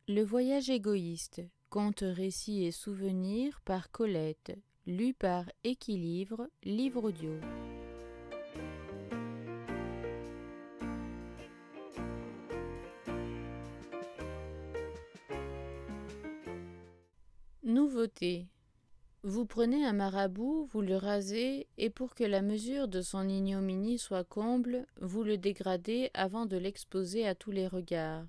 Le voyage égoïste, contes, récits et souvenirs par Colette, lu par Équilibre, livre audio. Nouveauté. Vous prenez un marabout, vous le rasez, et pour que la mesure de son ignominie soit comble, vous le dégradez avant de l'exposer à tous les regards.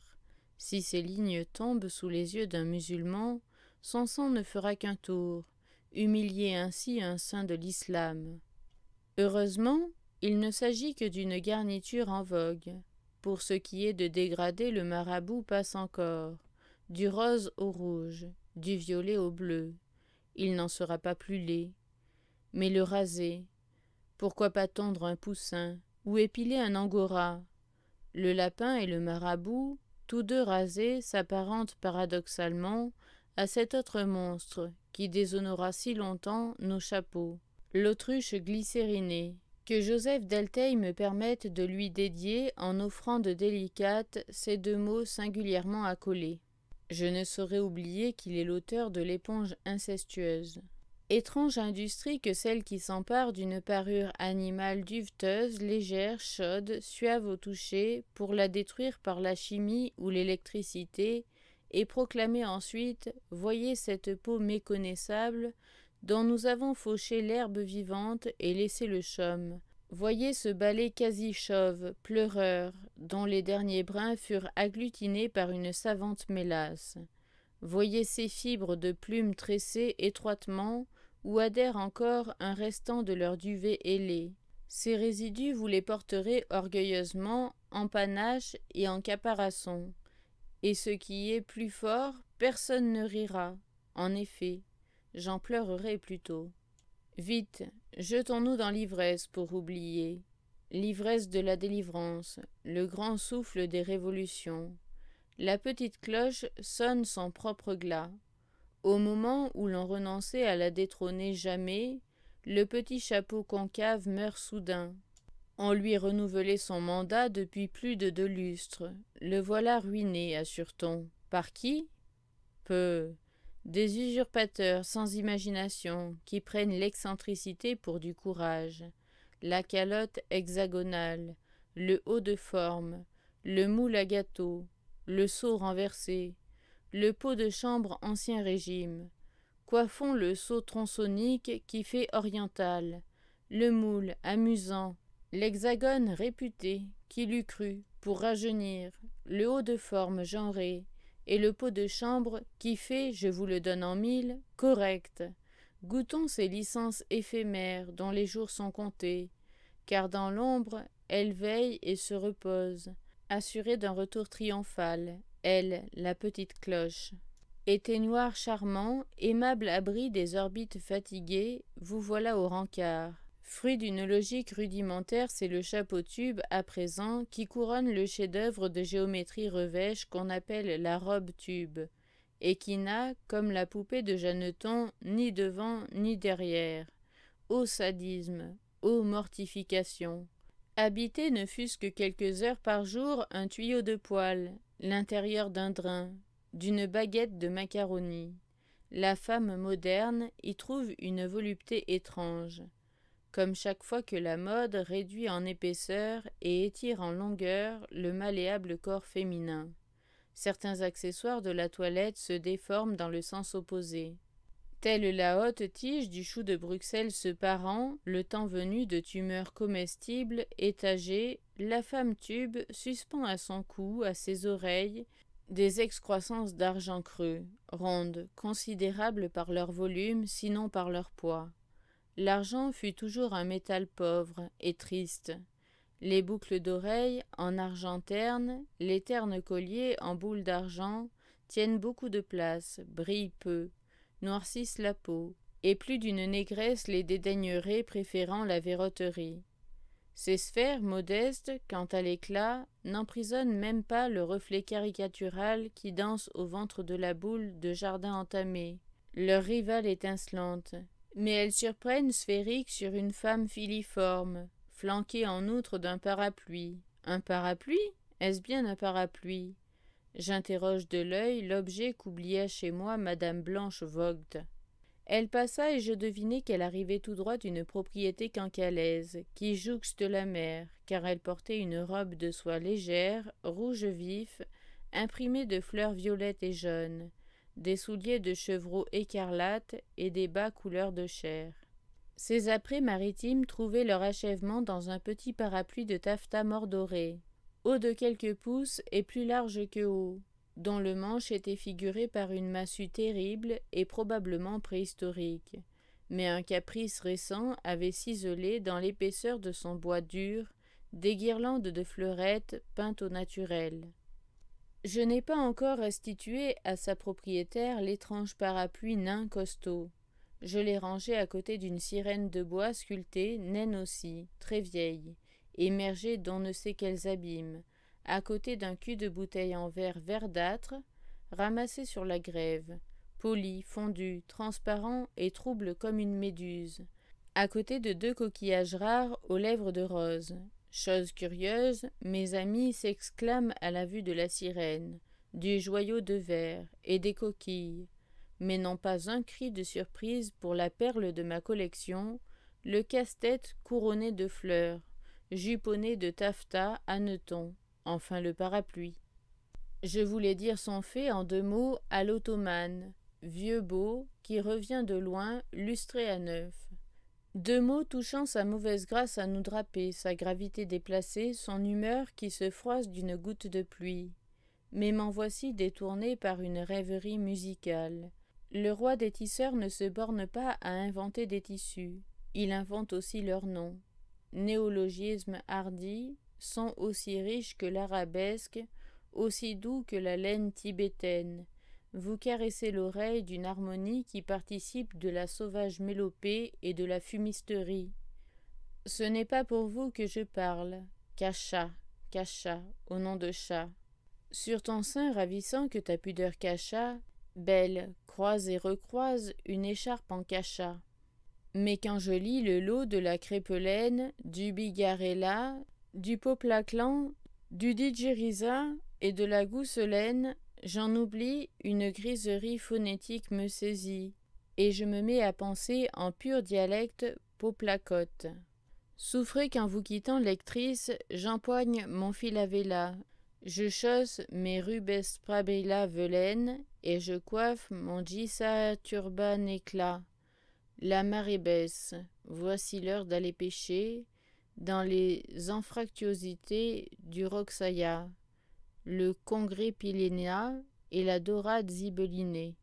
Si ces lignes tombent sous les yeux d'un musulman, son sang ne fera qu'un tour, humilier ainsi un saint de l'islam. Heureusement, il ne s'agit que d'une garniture en vogue. Pour ce qui est de dégrader, le marabout passe encore, du rose au rouge, du violet au bleu. Il n'en sera pas plus laid. Mais le raser, pourquoi pas tondre un poussin, ou épiler un angora? Le lapin et le marabout, tous deux rasés, s'apparentent paradoxalement à cet autre monstre qui déshonora si longtemps nos chapeaux, l'autruche glycérinée, que Joseph Delteil me permette de lui dédier en offrande délicate ces deux mots singulièrement accolés. Je ne saurais oublier qu'il est l'auteur de l'éponge incestueuse. Étrange industrie que celle qui s'empare d'une parure animale duveteuse, légère, chaude, suave au toucher, pour la détruire par la chimie ou l'électricité, et proclamer ensuite « Voyez cette peau méconnaissable dont nous avons fauché l'herbe vivante et laissé le chaume. Voyez ce balai quasi chauve, pleureur, dont les derniers brins furent agglutinés par une savante mélasse. Voyez ces fibres de plumes tressées étroitement, où adhère encore un restant de leur duvet ailé. Ces résidus vous les porterez orgueilleusement en panache et en caparaçon. Et ce qui est plus fort, personne ne rira. En effet, j'en pleurerai plutôt. Vite, jetons-nous dans l'ivresse pour oublier. L'ivresse de la délivrance, le grand souffle des révolutions. La petite cloche sonne son propre glas. Au moment où l'on renonçait à la détrôner jamais, le petit chapeau concave meurt soudain. On lui renouvelait son mandat depuis plus de 2 lustres. Le voilà ruiné, assure-t-on. Par qui? Peu. Des usurpateurs sans imagination qui prennent l'excentricité pour du courage. La calotte hexagonale, le haut de forme, le moule à gâteau, le seau renversé, le pot de chambre ancien régime. Coiffons le seau tronçonnique qui fait oriental, le moule amusant, l'hexagone réputé, qui l'eût cru, pour rajeunir, le haut de forme genré, et le pot de chambre qui fait, je vous le donne en 1000, correct. Goûtons ces licences éphémères dont les jours sont comptés, car dans l'ombre, elle veille et se repose, assurée d'un retour triomphal, elle, la petite cloche. Éteignoir charmant, aimable abri des orbites fatiguées, vous voilà au rencard. Fruit d'une logique rudimentaire, c'est le chapeau-tube, à présent, qui couronne le chef-d'œuvre de géométrie revêche qu'on appelle la robe-tube, et qui n'a, comme la poupée de Jeanneton, ni devant ni derrière. Ô sadisme, ô mortification! Habiter ne fût-ce que quelques heures par jour un tuyau de poêle, l'intérieur d'un drain, d'une baguette de macaroni. La femme moderne y trouve une volupté étrange. Comme chaque fois que la mode réduit en épaisseur et étire en longueur le malléable corps féminin. Certains accessoires de la toilette se déforment dans le sens opposé. Telle la haute tige du chou de Bruxelles se parant, le temps venu de tumeurs comestibles, étagées, la femme tube suspend à son cou, à ses oreilles, des excroissances d'argent creux, rondes, considérables par leur volume, sinon par leur poids. L'argent fut toujours un métal pauvre et triste. Les boucles d'oreilles, en argent terne, les ternes colliers en boules d'argent, tiennent beaucoup de place, brillent peu, noircissent la peau, et plus d'une négresse les dédaignerait préférant la verroterie. Ces sphères modestes, quant à l'éclat, n'emprisonnent même pas le reflet caricatural qui danse au ventre de la boule de jardin entamé, leur rivale étincelante. Mais elles surprennent sphériques sur une femme filiforme, flanquée en outre d'un parapluie. Un parapluie? Est-ce bien un parapluie? J'interroge de l'œil l'objet qu'oublia chez moi Madame Blanche Vogt. Elle passa et je devinai qu'elle arrivait tout droit d'une propriété cancalaise, qui jouxte la mer, car elle portait une robe de soie légère, rouge vif, imprimée de fleurs violettes et jaunes, des souliers de chevreau écarlate et des bas couleur de chair. Ces apprêts maritimes trouvaient leur achèvement dans un petit parapluie de taffetas mordoré, haut de quelques pouces et plus large que haut, dont le manche était figuré par une massue terrible et probablement préhistorique. Mais un caprice récent avait ciselé dans l'épaisseur de son bois dur des guirlandes de fleurettes peintes au naturel. Je n'ai pas encore restitué à sa propriétaire l'étrange parapluie nain costaud. Je l'ai rangé à côté d'une sirène de bois sculptée, naine aussi, très vieille, émergée d'on ne sait quels abîmes, à côté d'un cul de bouteille en verre verdâtre, ramassé sur la grève, poli, fondu, transparent et trouble comme une méduse, à côté de 2 coquillages rares aux lèvres de rose. Chose curieuse, mes amis s'exclament à la vue de la sirène, du joyau de verre et des coquilles, mais n'ont pas un cri de surprise pour la perle de ma collection, le casse-tête couronné de fleurs, juponné de taffetas, hanneton, enfin le parapluie. Je voulais dire son fait en 2 mots à l'ottomane, vieux beau, qui revient de loin, lustré à neuf. 2 mots touchant sa mauvaise grâce à nous draper, sa gravité déplacée, son humeur qui se froisse d'une goutte de pluie. Mais m'en voici détourné par une rêverie musicale. Le roi des tisseurs ne se borne pas à inventer des tissus, il invente aussi leurs noms. Néologismes hardis, sons aussi riches que l'arabesque, aussi doux que la laine tibétaine. Vous caressez l'oreille d'une harmonie qui participe de la sauvage mélopée et de la fumisterie. Ce n'est pas pour vous que je parle. Cacha, cacha, au nom de chat. Sur ton sein ravissant que ta pudeur cacha, belle, croise et recroise une écharpe en cacha. Mais quand je lis le lot de la crépelaine, du bigarella, du poplaclan, du digérisa et de la gousselaine, j'en oublie, une griserie phonétique me saisit, et je me mets à penser en pur dialecte poplacote. Souffrez qu'en vous quittant, lectrice, j'empoigne mon filavella, je chausse mes rubesprabella velaines, et je coiffe mon gissa turban éclat. La marée baisse, voici l'heure d'aller pêcher dans les anfractuosités du Roxaya, le congrès Pylénéa et la dorade zibelinée.